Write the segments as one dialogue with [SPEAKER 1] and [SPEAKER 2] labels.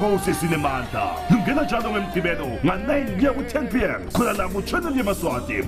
[SPEAKER 1] Hose sinemanda. Lungena njalo ngeMgqibelo nga-9 kuya ku-10 p.m. khona la ku-Channel Yemaswati.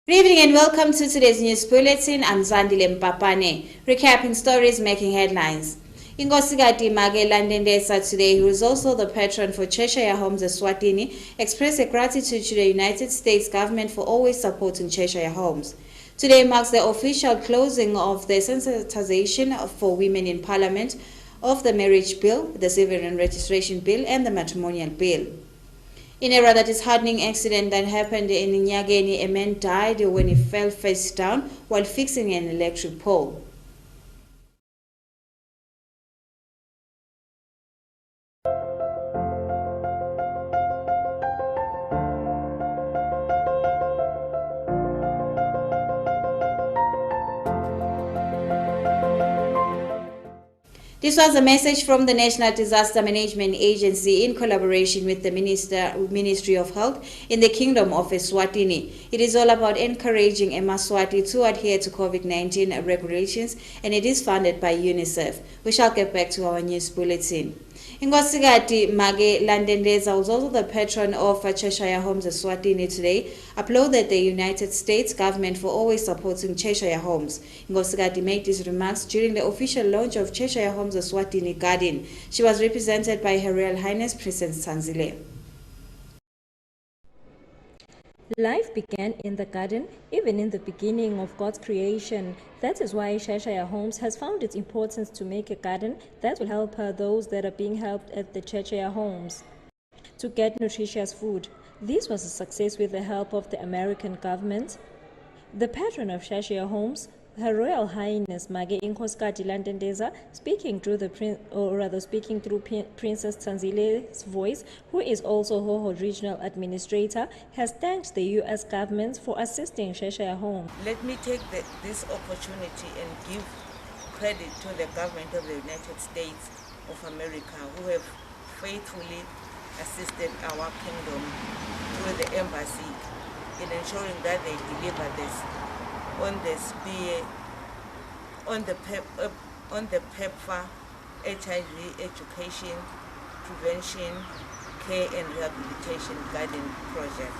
[SPEAKER 2] Good evening and welcome to today's news bulletin. I'm Zandile Mpapane, recapping stories making headlines. Yemaswati Landendesa today, who is also the patron for Cheshire Homes ESWATINI, expressed a gratitude to the United States government for always supporting Cheshire Homes. Today marks the official closing of the sensitization for women in Parliament of the Marriage Bill, the Civil and Registration Bill and the Matrimonial Bill. In a rather disheartening accident that happened in Nyageni, a man died when he fell face down while fixing an electric pole. This was a message from the National Disaster Management Agency in collaboration with the Ministry of Health in the Kingdom of Eswatini. It is all about encouraging Yemaswati to adhere to COVID-19 regulations, and it is funded by UNICEF. We shall get back to our news bulletin. Yemaswati Landendesa, was also the patron of Cheshire Homes ESWATINI today, applauded the United States government for always supporting Cheshire Homes. Yemaswati made these remarks during the official launch of Cheshire Homes ESWATINI Garden. She was represented by Her Royal Highness Princess Tanzile.
[SPEAKER 3] Life began in the garden, even in the beginning of God's creation. That is why Cheshire Homes has found it important to make a garden that will help those that are being helped at the Cheshire Homes to get nutritious food. This was a success with the help of the American government. The patron of Cheshire Homes, Her Royal Highness Yemaswati Landendesa, speaking through Princess Tanzile's voice, who is also Hoho Regional Administrator, has thanked the U.S. government for assisting Cheshire Homes.
[SPEAKER 4] Let me take this opportunity and give credit to the government of the United States of America, who have faithfully assisted our kingdom through the embassy in ensuring that they deliver this on the PEPFAR, HIV education, prevention, care and rehabilitation garden project.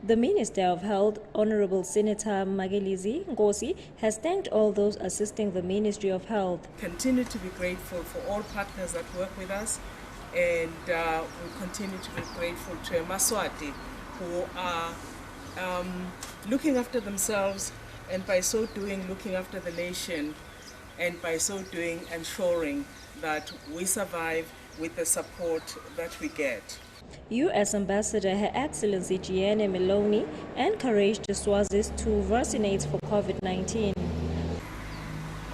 [SPEAKER 3] The Minister of Health, Honorable Senator Magelizi Ngosi, has thanked all those assisting the Ministry of Health.
[SPEAKER 5] Continue to be grateful for all partners that work with us, and we continue to be grateful to Yemaswati, who are looking after themselves, and by so doing looking after the nation, and by so doing ensuring that we survive with the support that we get.
[SPEAKER 3] U.S. Ambassador Her Excellency Gianni Meloni encouraged the Swazis to vaccinate for COVID-19.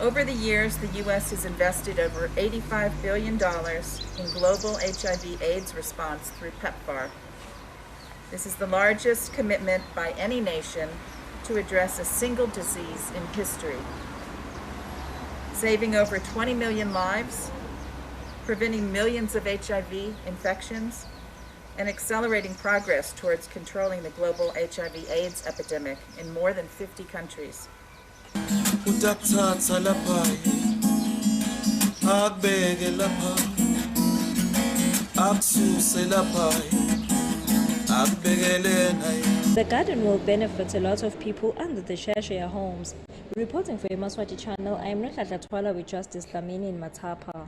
[SPEAKER 6] Over the years, the U.S. has invested over $85 billion in global HIV/AIDS response through PEPFAR. This is the largest commitment by any nation to address a single disease in history, saving over 20 million lives, preventing millions of HIV infections, and accelerating progress towards controlling the global HIV/AIDS epidemic in more than 50 countries.
[SPEAKER 3] The garden will benefit a lot of people under the Cheshire Homes. Reporting for Yemaswati channel, I am Rekha Twala with Justice Lamini in Matapa.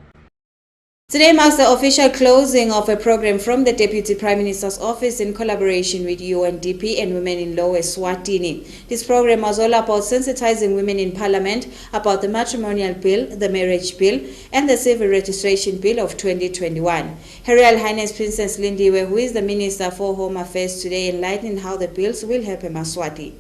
[SPEAKER 2] Today marks the official closing of a program from the Deputy Prime Minister's Office in collaboration with UNDP and Women in Law Eswatini. This program was all about sensitizing women in Parliament about the matrimonial bill, the marriage bill, and the civil registration bill of 2021. Her Royal Highness Princess Lindiwe, who is the Minister for Home Affairs, today enlightened how the bills will help Yemaswati.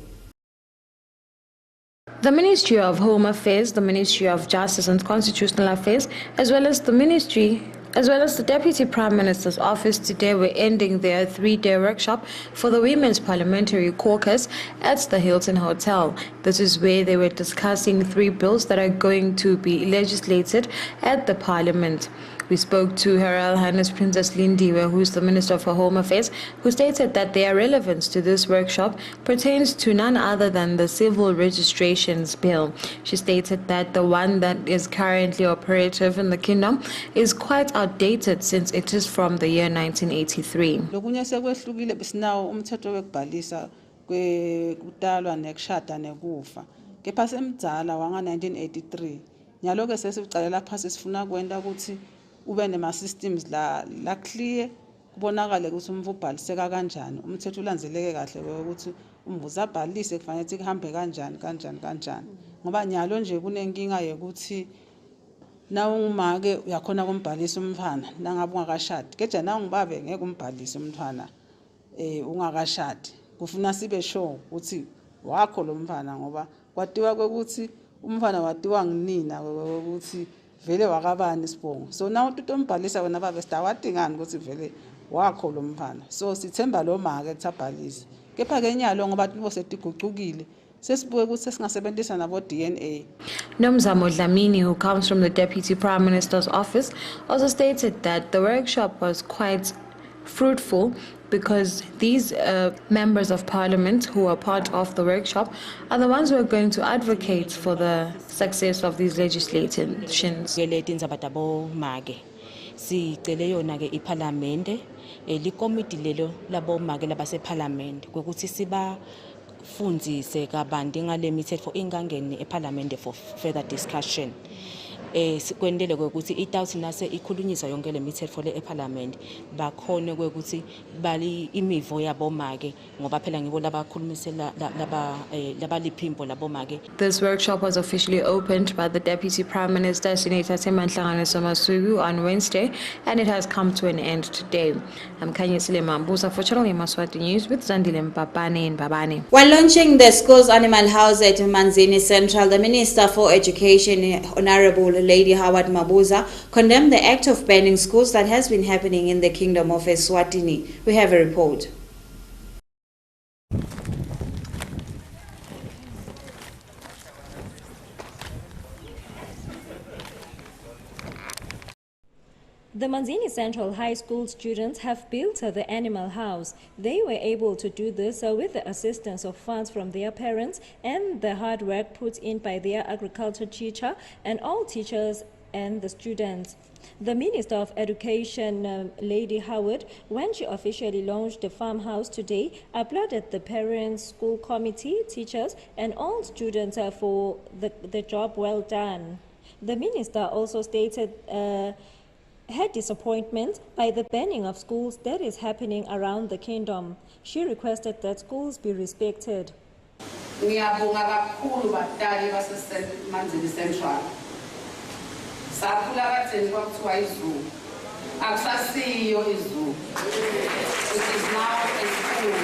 [SPEAKER 7] The Ministry of Home Affairs, the Ministry of Justice and Constitutional Affairs, as well as the Deputy Prime Minister's Office today were ending their 3-day workshop for the Women's Parliamentary Caucus at the Hilton Hotel. This is where they were discussing 3 bills that are going to be legislated at the Parliament. We spoke to Her Royal Highness Princess Lindiwe, who is the Minister for Home Affairs, who stated that their relevance to this workshop pertains to none other than the Civil Registrations Bill. She stated that the one that is currently operative in the kingdom is quite outdated since it is from the year 1983.
[SPEAKER 8] Lokunye sekwehlukile bisinawo umthetho wekubhalisa kutalwa nekushada nekufa. Kepha semdzala wanga 1983. Nyalo ke sesicalela phasi sifuna kwenda ukuthi ube nema systems la clear kubonakala ukuthi umvu ubhaliseka kanjani umthetho ulandzeleke kahle ukuthi umvuza abhalise kufanele ukuthi kuhambe kanjani ngoba nyalo nje kunenkinga yokuthi na ungumake uyakhona kumbhalisa umfana nangabe ungakashadi keje na ungibabe ngeke umbhalise umntwana ungakashadi kufuna sibe sure ukuthi wakho lo mfana ngoba kwatiwa ukuthi umfana watiwa nginina ukuthi vele wakabani sibongo so na utombhalisa wena babe sidawadingani ukuthi vele wakho lo mfana so sithemba lo make kuthabhalisa kepha ke nyalo ngoba libo setigucukile sesibuke ukuthi sesingasebenzisa nabo DNA.
[SPEAKER 7] Nomzamo Dlamini, who comes from the Deputy Prime Minister's Office, also stated that the workshop was quite fruitful because these members of Parliament who are part of the workshop are the ones who are going to advocate for the success of these legislations.
[SPEAKER 9] Sicele yona ke iParliament likomiti lelo labo make labase Parliament ukuthi siba fundzise kabanti ngale mithetho ingangeni eParliament for further discussion. Sikwendele ukuthi itawuthi nase ikhulunyiswa yonke le mithetho le eParliament bakhone ukuthi bali imivo yabo make ngoba phela ngibo labakhulumisela laba liphimbo labo make.
[SPEAKER 7] This workshop was officially opened by the Deputy Prime Minister Senator Temanhlangane Somasugu on Wednesday, and it has come to an end today. I'm Kanyesile Mambusa for Channel Yemaswati News with Zandile Mpapane in Babane.
[SPEAKER 2] While launching the school's animal house at Manzini Central, the Minister for Education, Honorable Lady Howard Mabuza, condemned the act of banning schools that has been happening in the Kingdom of Eswatini. We have a report.
[SPEAKER 3] The Manzini Central High School students have built the animal house. They were able to do this with the assistance of funds from their parents and the hard work put in by their agriculture teacher and all teachers and the students. The Minister of Education, Lady Howard, when she officially launched the farmhouse today, applauded the parents, school committee, teachers and all students for the job well done. The Minister also stated her disappointment by the banning of schools that is happening around the kingdom. She requested that schools be respected.
[SPEAKER 10] Ngiyabonga kakhulu batali baseManzini Central. Sakhula katheni kwakuthiwa izulu. Akusasiyo izulu. It is now a school.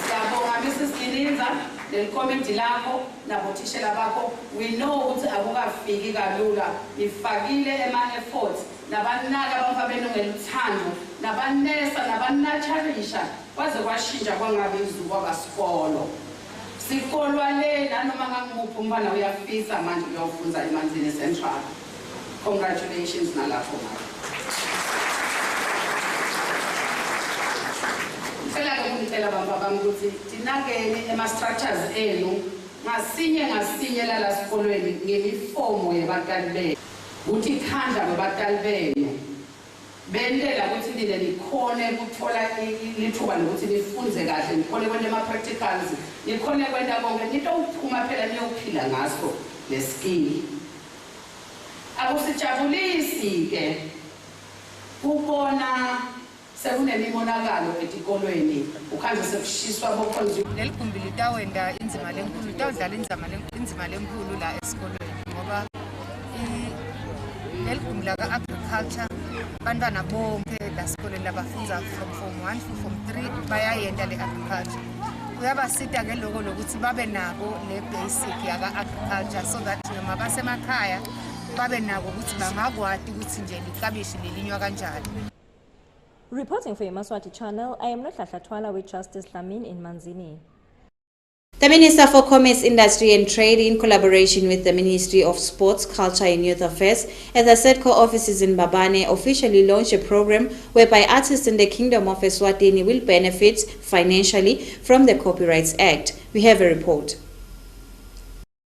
[SPEAKER 10] Siyabonga Mrs. Gilinza lelikomiti lakho nabothishela bakho. We know ukuthi akukafiki kalula. Ifakile ema-efforts nabanaka abamfabeni ngeluthando nabanesa nabanaturisha kwaze kwashintsha kwangabe izulu kwabasikolo. Sikolwa le nanoma ngangimuphi umfana uyafisa manje uyofunda eManzini Central. Congratulations nalapho manje. Ngicela ke ngicela bamba ukuthi tinakeni ema-structures enu ngasinye lala sikolweni ngemifomo yebatali benu. Uthi khanda kwebatali benu. Bendela ukuthi nile likhone ukuthola lithuba lokuthi nifunze kahle nikhone kwenda ama-practicals nikhone kwenda konke nito uphuma phela niyophila ngaso le skill. Akusijabulisi ke ukubona sekunemonakalo etikolweni ukhanje sekushiswa bokhonzi.
[SPEAKER 11] Leligumbi litawenda inzima lenkulu, litawudlala inzima lenkulu la esikolweni ngoba leligumbi laka-agriculture bantwana bonke la sikolweni labafunda from form 1 to form 3 bayayenda le-agriculture. Kuyabasita ke lokho lokuthi babe nabo le basic yaka-agriculture so that noma basemakhaya babe nabo ukuthi bangakwati ukuthi nje likabishi lilinywa kanjani.
[SPEAKER 3] Reporting for Yemaswati channel, I am Nohlatlatwala with Justice Lamin in Manzini.
[SPEAKER 2] The Minister for Commerce, Industry and Trade, in collaboration with the Ministry of Sports, Culture and Youth Affairs at the SEDCO offices in Mbabane, officially launched a program whereby artists in the Kingdom of Eswatini will benefit financially from the Copyrights Act. We have a report.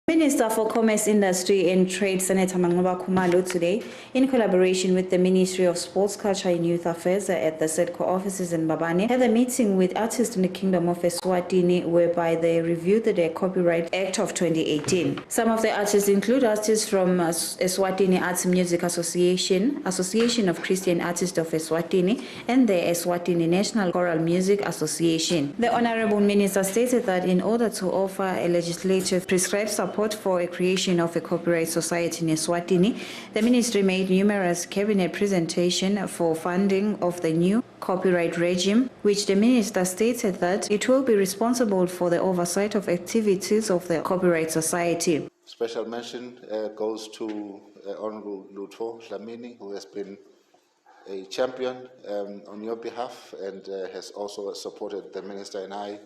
[SPEAKER 2] Minister for Commerce, Industry and Trade, Senator Mangoba Kumalo, today, in collaboration with the Ministry of Sports, Culture and Youth Affairs at the SEDCO offices in Mbabane, had a meeting with artists in the Kingdom of Eswatini, whereby they reviewed the Copyright Act of 2018. Some of the artists include artists from Eswatini Arts and Music Association, Association of Christian Artists of Eswatini, and the Eswatini National Choral Music Association. The Honorable Minister stated that in order to offer a legislative prescribed support for a creation of a copyright society in Eswatini, the ministry made numerous cabinet presentations for funding of the new copyright regime, which the minister stated that it will be responsible for the oversight of activities of the copyright society.
[SPEAKER 12] Special mention goes to Honorable Lutfo Dlamini, who has been a champion on your behalf and has also supported the minister and I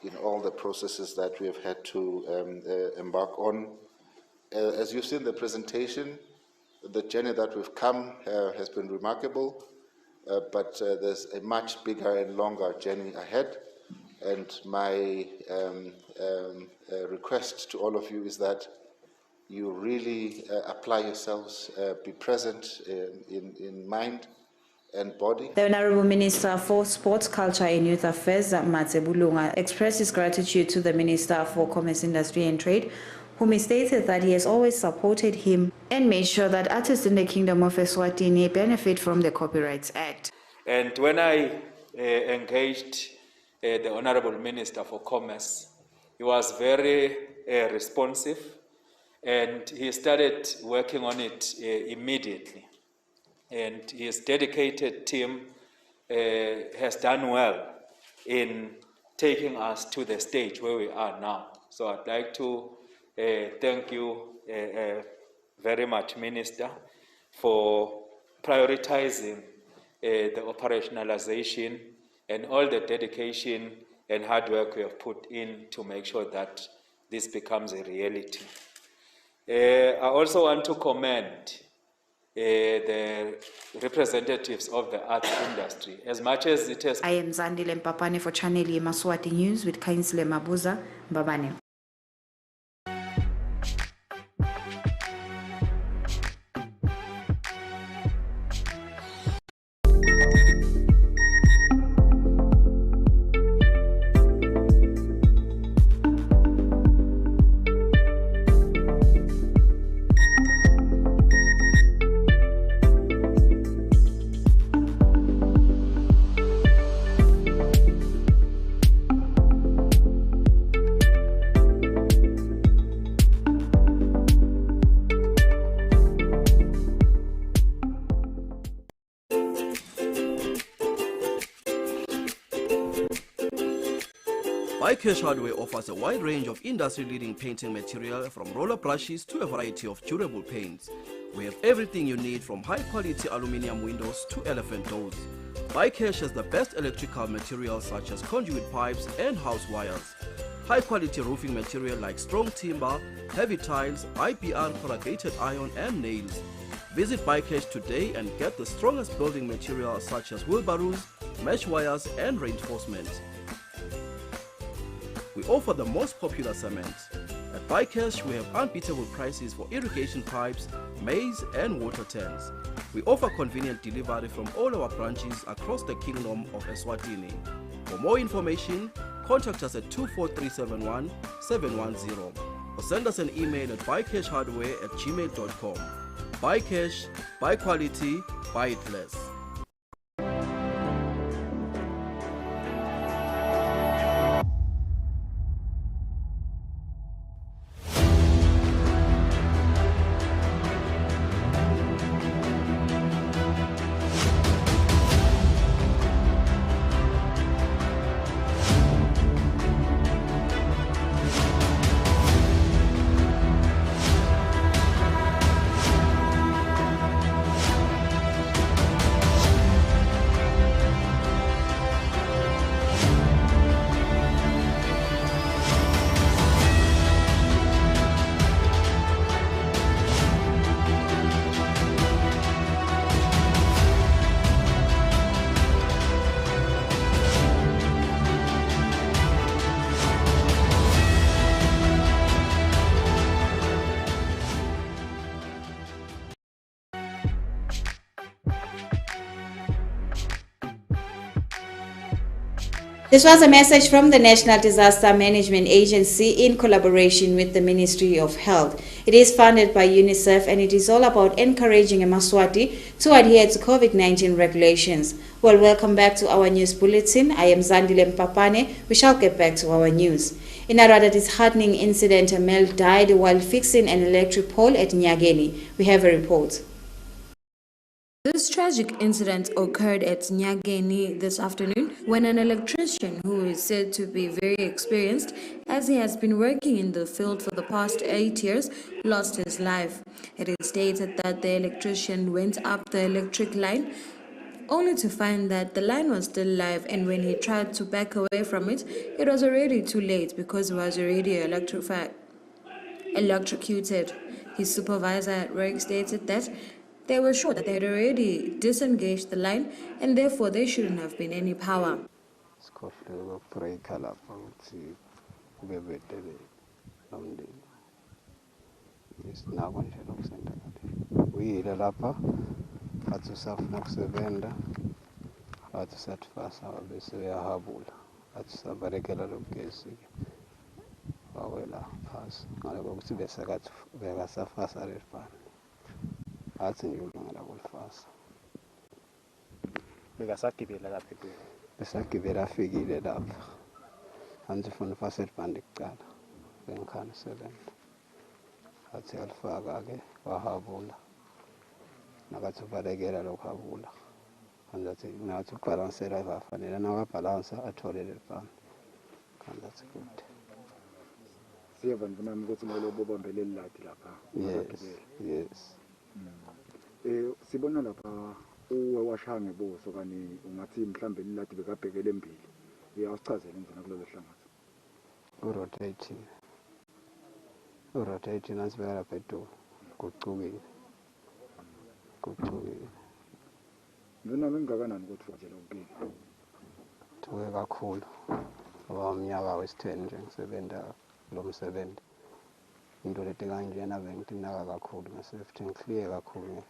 [SPEAKER 12] in all the processes that we have had to embark on. As you've seen the presentation, the journey that we've come has been remarkable, but there's a much bigger and longer journey ahead. And my request to all of you is that you really apply yourselves, be present in mind and body.
[SPEAKER 2] The Honorable Minister for Sports, Culture and Youth Affairs, Matse Bulunga, expressed his gratitude to the Minister for Commerce, Industry and Trade, whom he stated that he has always supported him and made sure that artists in the Kingdom of Eswatini benefit from the Copyrights Act.
[SPEAKER 13] And when I engaged the Honorable Minister for Commerce, he was very responsive, and he started working on it immediately. And his dedicated team has done well in taking us to the stage where we are now. So I'd like to thank you very much, Minister, for prioritizing the operationalization and all the dedication and hard work we have put in to make sure that this becomes a reality. I also want to commend the representatives of the arts industry, as much as it has.
[SPEAKER 2] I am Zandile Mpapane for Channel Yemaswati News with Kainsile Mabuza, Mbabane.
[SPEAKER 14] iCash Hardware offers a wide range of industry-leading painting material, from roller brushes to a variety of durable paints. We have everything you need, from high-quality aluminium windows to elephant doors. iCash has the best electrical materials such as conduit pipes and house wires. High-quality roofing material like strong timber, heavy tiles, IPR, corrugated iron and nails. Visit iCash today and get the strongest building materials such as wheelbarrows, mesh wires and reinforcements. We offer the most popular cement. At iCash, we have unbeatable prices for irrigation pipes, maize and water tanks. We offer convenient delivery from all our branches across the Kingdom of Eswatini. For more information, contact us at 24371 710 or send us an email at buycashhardware@gmail.com. buy cash, buy quality, buy it less.
[SPEAKER 2] This was a message from the National Disaster Management Agency in collaboration with the Ministry of Health. It is funded by UNICEF and it is all about encouraging Yemaswati to adhere to COVID-19 regulations. Well, welcome back to our news bulletin. I am Zandile Mpapane. We shall get back to our news. In a rather disheartening incident, a male died while fixing an electric pole at Nyageni. We have a report.
[SPEAKER 7] This tragic incident occurred at Nyageni this afternoon when an electrician who is said to be very experienced, as he has been working in the field for the past 8 years, lost his life. It is stated that the electrician went up the electric line only to find that the line was still live, and when he tried to back away from it, it was already too late because he was already electrocuted. His supervisor at work stated that they were sure that they had already disengaged the line and therefore there shouldn't have been any power.
[SPEAKER 15] Besagibela afikile lapha anzi funa ufasele bandi kuqala bengikhani sebenza athi alifaka ke wahabula nakathi ubalekela lokhabula kanti nathi ubalansela bafanele nakabalansa athole lefana kanti good
[SPEAKER 16] siyeva nami ukuthi ngalo bobambeleli lathi lapha
[SPEAKER 15] yes
[SPEAKER 16] sibona lapha uwashaya ngebuso kani ungathi mhlambe lilathi bekabhekele embili uyasichazela indlela kulelo hlangatho
[SPEAKER 15] urotate nasibeka lapha edu kucukile
[SPEAKER 16] noma mingakanani ukuthi wajela ukini
[SPEAKER 15] tuwe kakhulu ngoba umnyaka wesi-10 nje ngisebenza lo msebenzi into leti kanjena bengitinaka kakhulu nge-safety clear kakhulu.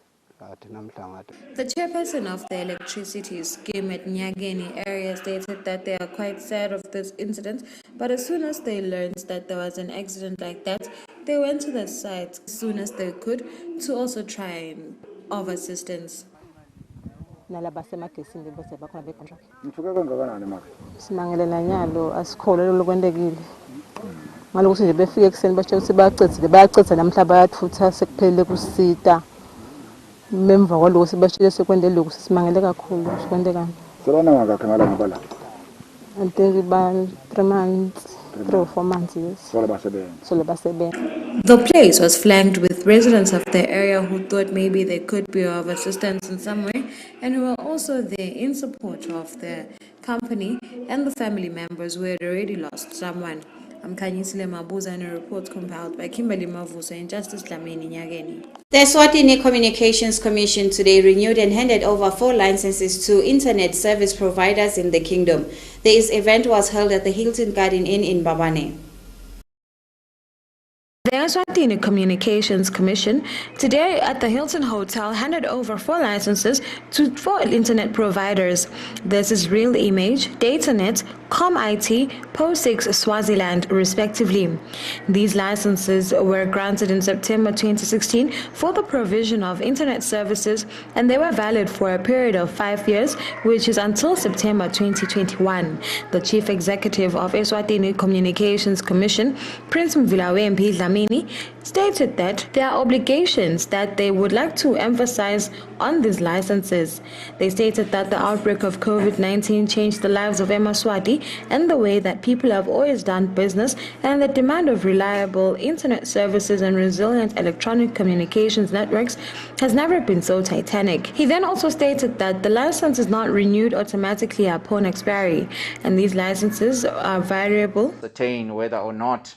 [SPEAKER 7] The chairperson of the electricity scheme at Nyageni area stated that they are quite sad of this incident, but as soon as they learned that there was an accident like that, they went to the site as soon as they could to also try and offer assistance.
[SPEAKER 16] Mthuke kangakanani maka?
[SPEAKER 17] Simangele nanyalo asikhole lokwendekile. Ngalokuthi nje befike ekseni basho ukuthi bayacitha namhla bayathutha sekuphelele kusita. Memva kwaloko sibashile sekwende lokho sisimangele kakhulu sikwendekani.
[SPEAKER 16] Sebana ngakhe ngala ngibala.
[SPEAKER 17] I think about 3 months, 3 or 4 months, yes.
[SPEAKER 7] The place was flanked with residents of the area who thought maybe they could be of assistance in some way and who were also there in support of the company and the family members who had already lost someone. I'm Kanyisile Mabuza, and a report compiled by Kimberly Mavuso and Justice Dlamini Nyageni.
[SPEAKER 2] The ESWATINI Communications Commission today renewed and handed over 4 licenses to internet service providers in the kingdom. This event was held at the Hilton Garden Inn in Babane.
[SPEAKER 7] The ESWATINI Communications Commission today at the Hilton Hotel handed over 4 licenses to 4 internet providers. This is Real Image, DataNet, ComIT, PO6 Swaziland, respectively. These licenses were granted in September 2016 for the provision of internet services, and they were valid for a period of 5 years, which is until September 2021. The Chief Executive of ESWATINI Communications Commission, Prince Mvilawempi Dlamini, stated that there are obligations that they would like to emphasize on these licenses. They stated that the outbreak of COVID-19 changed the lives of Yemaswati and the way that people have always done business, and the demand of reliable internet services and resilient electronic communications networks has never been so titanic. He then also stated that the license is not renewed automatically upon expiry, and these licenses are variable.
[SPEAKER 18] Ascertain whether or not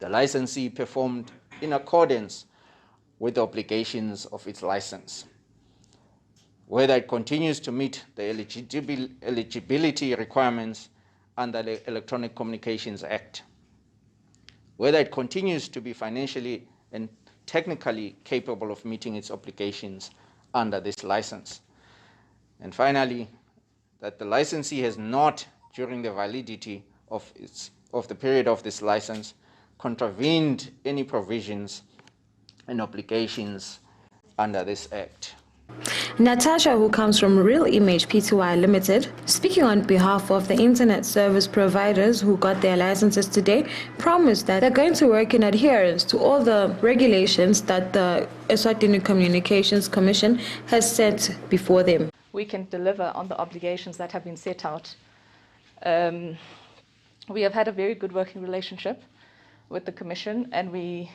[SPEAKER 18] the licensee performed in accordance with the obligations of its license, whether it continues to meet the eligibility requirements under the Electronic Communications Act, whether it continues to be financially and technically capable of meeting its obligations under this license, and finally, that the licensee has not, during the validity of the period of this license, contravened any provisions and obligations under this Act.
[SPEAKER 7] Natasha, who comes from Real Image Pty Limited, speaking on behalf of the internet service providers who got their licenses today, promised that they're going to work in adherence to all the regulations that the Eswatini Communications Commission has set before them.
[SPEAKER 19] We can deliver on the obligations that have been set out. We have had a very good working relationship with the Commission, and we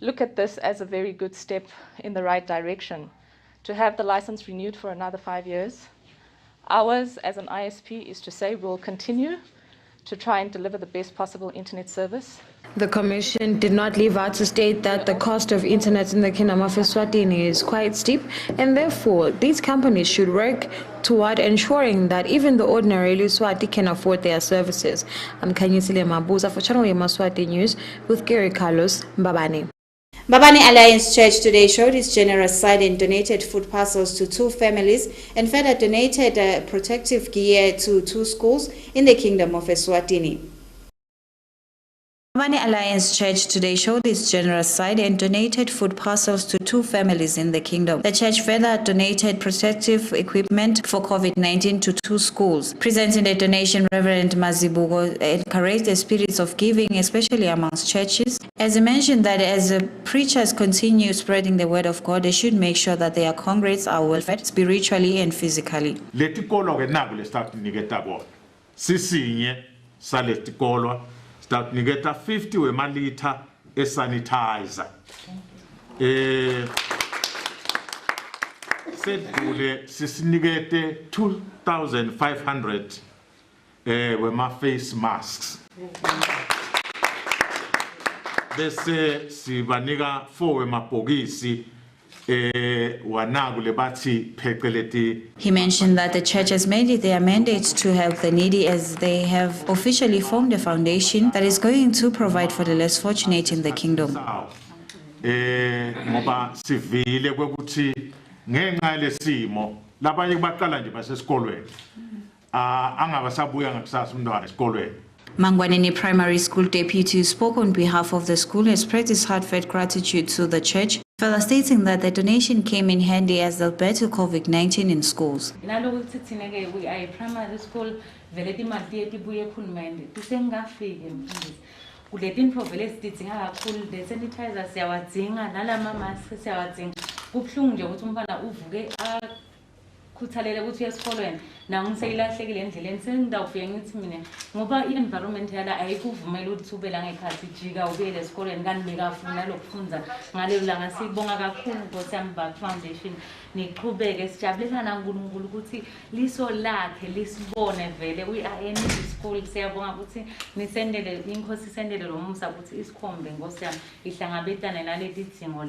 [SPEAKER 19] look at this as a very good step in the right direction. To have the license renewed for another 5 years. Ours as an ISP is to say we'll continue to try and deliver the best possible internet service.
[SPEAKER 7] The Commission did not leave out to state that the cost of internet in the Kingdom of Eswatini is quite steep, and therefore these companies should work toward ensuring that even the ordinary Luswati can afford their services. I'm Kanyisile Mabuza for Channel Yemaswati News with Gary Carlos Mbabane.
[SPEAKER 2] Mbabane Alliance Church today showed its generous side and donated food parcels to 2 families and further donated protective gear to 2 schools in the Kingdom of Eswatini. Mbabane Alliance Church today showed its generous side and donated food parcels to 2 families in the kingdom. The church further donated protective equipment for COVID-19 to 2 schools. Presenting the donation, Reverend Mazibugo encouraged the spirits of giving, especially amongst churches. As he mentioned that as the preachers continue spreading the word of God, they should make sure that their congregates are well fed spiritually and physically.
[SPEAKER 20] Start nigeta 50 wemalita sanitizer. Sedule sisinigete 2,500 wema face masks. Bese sibaniga 4 wema pogisi. He
[SPEAKER 2] mentioned that the church has made it their mandate to help the needy, as they have officially formed a foundation that is going to provide for the less fortunate in the kingdom. Mangwanini Primary School deputy who spoke on behalf of the school has expressed his heartfelt gratitude to the church, further stating that the donation came in handy as they battle COVID-19 in schools.
[SPEAKER 21] We are a primary school, khuthalele ukuthi esikolweni nangiseyilahlekile endleleni sengidawufika ngithi mina ngoba i-environment yala ayikuvumela ukuthi ube la ngekhathi jika ubuyele esikolweni kanti bekafuna lokufunda ngalelo langa. Sibonga kakhulu Nkosi yami Back Foundation, niqhubeke sijabulelana uNkulunkulu ukuthi liso lakhe lisibone vele. We are in this school, siyabonga ukuthi nisendele inkosi isendele lo musa ukuthi isikhombe Nkosi yami ihlangabetane nalezi dingo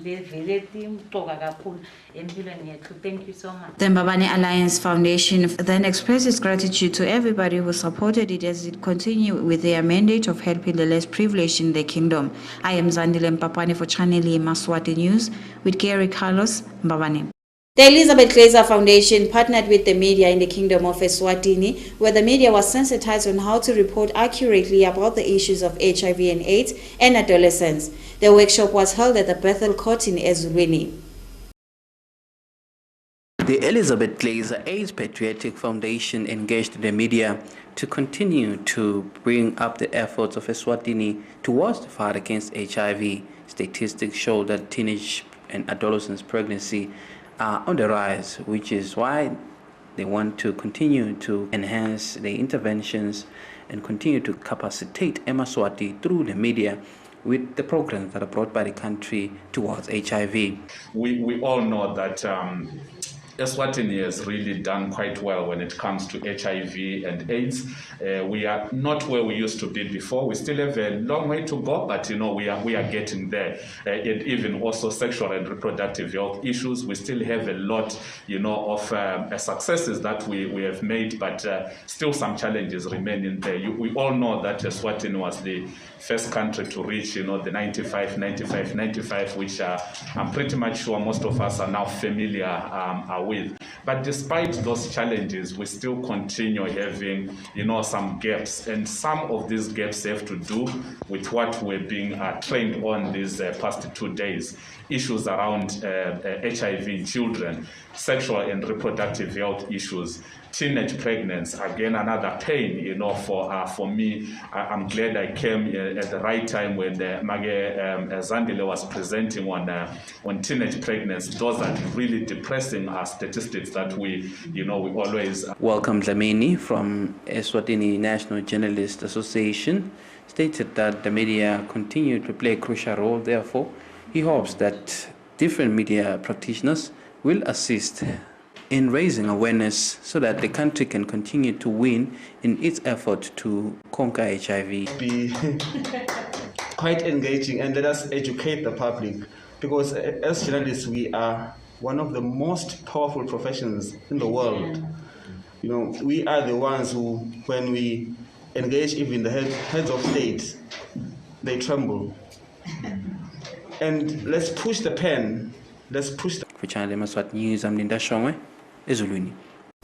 [SPEAKER 21] levele timqoka kakhulu empilweni yethu. Thank you so much.
[SPEAKER 2] The Mbabane Alliance Foundation then expresses gratitude to everybody who supported it as it continues with their mandate of helping the less privileged in the kingdom. I am Zandile Mpapane for Channel Yemaswati News with Gary Carlos Mbabane. The Elizabeth Glaser Foundation partnered with the media in the Kingdom of Eswatini, where the media was sensitized on how to report accurately about the issues of HIV and AIDS and adolescents. The workshop was held at the Bethel Court in ESWATINI.
[SPEAKER 1] The Elizabeth Glaser AIDS Patriotic Foundation engaged the media to continue to bring up the efforts of Eswatini towards the fight against HIV. Statistics show that teenage and adolescents' pregnancy are on the rise, which is why they want to continue to enhance the interventions and continue to capacitate Yemaswati through the media with the programs that are brought by the country towards HIV.
[SPEAKER 22] We all know that Eswatini has really done quite well when it comes to HIV and AIDS. We are not where we used to be before. We still have a long way to go, but we are getting there. And even also sexual and reproductive health issues, we still have a lot, of successes that we have made, but still some challenges remaining there. We all know that Eswatini was the first country to reach, the 95, which I'm pretty much sure most of us are now familiar with. But despite those challenges, we still continue having, some gaps, and some of these gaps have to do with what we're being trained on these past 2 days. Issues around HIV in children, sexual and reproductive health issues, teenage pregnancy, again another pain, for me. I'm glad I came at the right time when Mage Zandile was presenting on teenage pregnancy. Those are really depressing statistics that we always.
[SPEAKER 1] Welcome Dlamini from Eswatini National Journalists Association stated that the media continue to play a crucial role. Therefore, he hopes that different media practitioners will assist in raising awareness so that the country can continue to win in its effort to conquer HIV.
[SPEAKER 23] Be quite engaging and let us educate the public, because as journalists we are one of the most powerful professions in the world. We are the ones who, when we engage even the heads of state, they tremble. And let's push the pen. Let's push the...
[SPEAKER 1] For Channel Yemaswati News, I'm Linda Shongwe, Ezulwini.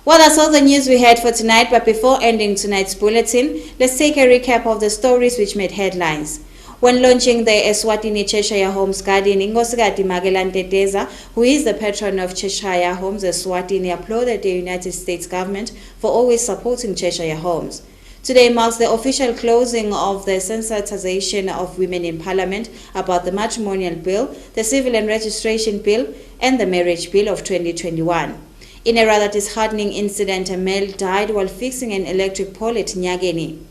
[SPEAKER 2] Well, that's all the news we had for tonight, but before ending tonight's bulletin, let's take a recap of the stories which made headlines. When launching the Eswatini Cheshire Homes Garden, Ngosigati Magelanteteza, who is the patron of Cheshire Homes Eswatini, applauded the United States government for always supporting Cheshire Homes. Today marks the official closing of the sensitization of women in Parliament about the Matrimonial Bill, the Civil and Registration Bill, and the Marriage Bill of 2021. In a rather disheartening incident, a male died while fixing an electric pole at Nyageni.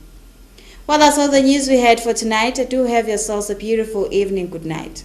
[SPEAKER 2] Well, that's all the news we had for tonight. Do have yourselves a beautiful evening. Good night.